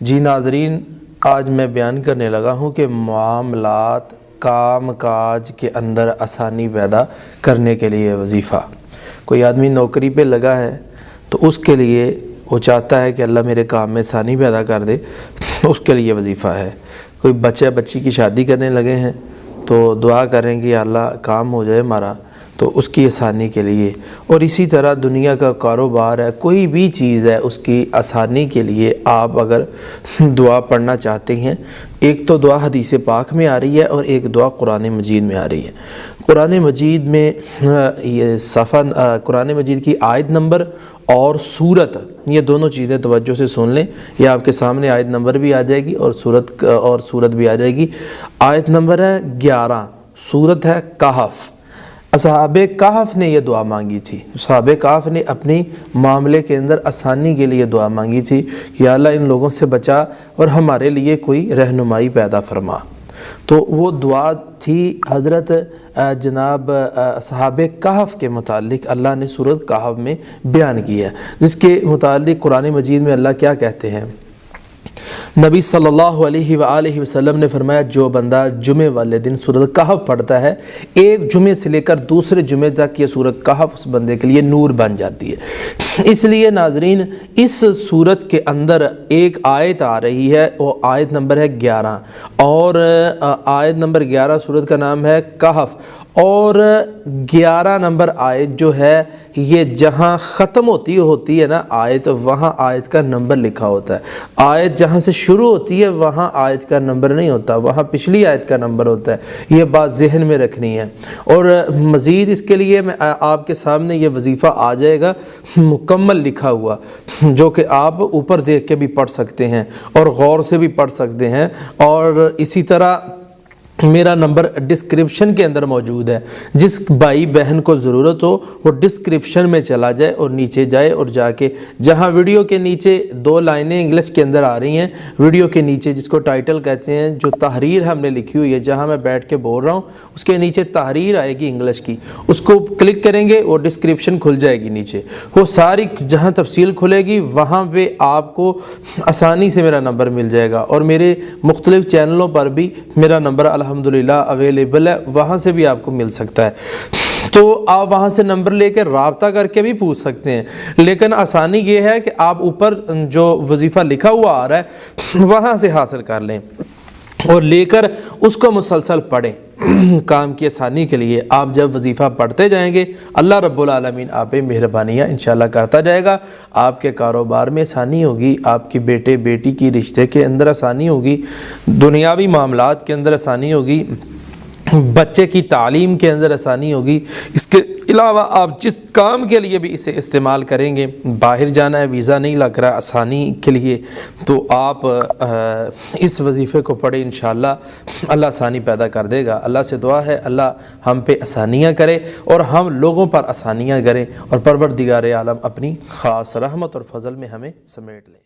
جی ناظرین، آج میں بیان کرنے لگا ہوں کہ معاملات کام کاج کے اندر آسانی پیدا کرنے کے لیے وظیفہ۔ کوئی آدمی نوکری پہ لگا ہے تو اس کے لیے وہ چاہتا ہے کہ اللہ میرے کام میں آسانی پیدا کر دے، اس کے لیے وظیفہ ہے۔ کوئی بچی کی شادی کرنے لگے ہیں تو دعا کریں کہ اللہ کام ہو جائے ہمارا، تو اس کی آسانی کے لیے۔ اور اسی طرح دنیا کا کاروبار ہے، کوئی بھی چیز ہے، اس کی آسانی کے لیے آپ اگر دعا پڑھنا چاہتے ہیں، ایک تو دعا حدیث پاک میں آ رہی ہے اور ایک دعا قرآن مجید میں آ رہی ہے۔ قرآن مجید میں یہ قرآن مجید کی آیت نمبر اور سورت، یہ دونوں چیزیں توجہ سے سن لیں۔ یہ آپ کے سامنے آیت نمبر بھی آ جائے گی اور سورت بھی آ جائے گی۔ آیت نمبر ہے 11، سورت ہے کہف۔ اصحاب کہف نے یہ دعا مانگی تھی، اصحاب کہف نے اپنی معاملے کے اندر آسانی کے لیے دعا مانگی تھی کہ یا اللہ ان لوگوں سے بچا اور ہمارے لیے کوئی رہنمائی پیدا فرما۔ تو وہ دعا تھی حضرت جناب اصحاب کہف کے متعلق اللہ نے سورۃ کہف میں بیان کیا ہے، جس کے متعلق قرآن مجید میں اللہ کیا کہتے ہیں۔ نبی صلی اللہ علیہ وآلہ وسلم نے فرمایا جو بندہ جمعے والے دن سورۃ کہف پڑھتا ہے، ایک جمعے سے لے کر دوسرے جمعے تک یہ سورۃ کہف اس بندے کے لیے نور بن جاتی ہے۔ اس لیے ناظرین، اس سورت کے اندر ایک آیت آ رہی ہے، وہ آیت نمبر ہے 11، اور آیت نمبر 11 سورت کا نام ہے کہف، اور 11 نمبر آیت جو ہے یہ جہاں ختم ہوتی ہے نا آیت، وہاں آیت کا نمبر لکھا ہوتا ہے۔ آیت جہاں سے شروع ہوتی ہے وہاں آیت کا نمبر نہیں ہوتا، وہاں پچھلی آیت کا نمبر ہوتا ہے۔ یہ بات ذہن میں رکھنی ہے۔ اور مزید اس کے لیے میں آپ کے سامنے یہ وظیفہ آ جائے گا مکمل لکھا ہوا، جو کہ آپ اوپر دیکھ کے بھی پڑھ سکتے ہیں اور غور سے بھی پڑھ سکتے ہیں۔ اور اسی طرح میرا نمبر ڈسکرپشن کے اندر موجود ہے، جس بھائی بہن کو ضرورت ہو وہ ڈسکرپشن میں چلا جائے اور نیچے جائے اور جا کے جہاں ویڈیو کے نیچے 2 لائنیں انگلش کے اندر آ رہی ہیں، ویڈیو کے نیچے جس کو ٹائٹل کہتے ہیں، جو تحریر ہم نے لکھی ہوئی ہے، جہاں میں بیٹھ کے بول رہا ہوں اس کے نیچے تحریر آئے گی انگلش کی، اس کو کلک کریں گے اور ڈسکرپشن کھل جائے گی نیچے، وہ ساری جہاں تفصیل کھلے گی وہاں پہ آپ کو آسانی سے میرا نمبر مل جائے گا۔ اور میرے مختلف چینلوں پر بھی میرا نمبر الحمدللہ اویلیبل ہے، وہاں سے بھی آپ کو مل سکتا ہے۔ تو آپ وہاں سے نمبر لے کے رابطہ کر کے بھی پوچھ سکتے ہیں، لیکن آسانی یہ ہے کہ آپ اوپر جو وظیفہ لکھا ہوا آ رہا ہے وہاں سے حاصل کر لیں اور لے کر اس کو مسلسل پڑھیں۔ کام کی آسانی کے لیے آپ جب وظیفہ پڑھتے جائیں گے اللہ رب العالمین آپ پہ مہربانیاں انشاءاللہ کرتا جائے گا۔ آپ کے کاروبار میں آسانی ہوگی، آپ کی بیٹے بیٹی کی رشتے کے اندر آسانی ہوگی، دنیاوی معاملات کے اندر آسانی ہوگی، بچے کی تعلیم کے اندر آسانی ہوگی۔ اس کے علاوہ آپ جس کام کے لیے بھی اسے استعمال کریں گے، باہر جانا ہے ویزا نہیں لگ رہا آسانی کے لیے، تو آپ اس وظیفے کو پڑھیں، انشاءاللہ اللہ آسانی پیدا کر دے گا۔ اللہ سے دعا ہے اللہ ہم پہ آسانیاں کرے اور ہم لوگوں پر آسانیاں کریں، اور پروردگار عالم اپنی خاص رحمت اور فضل میں ہمیں سمیٹ لیں۔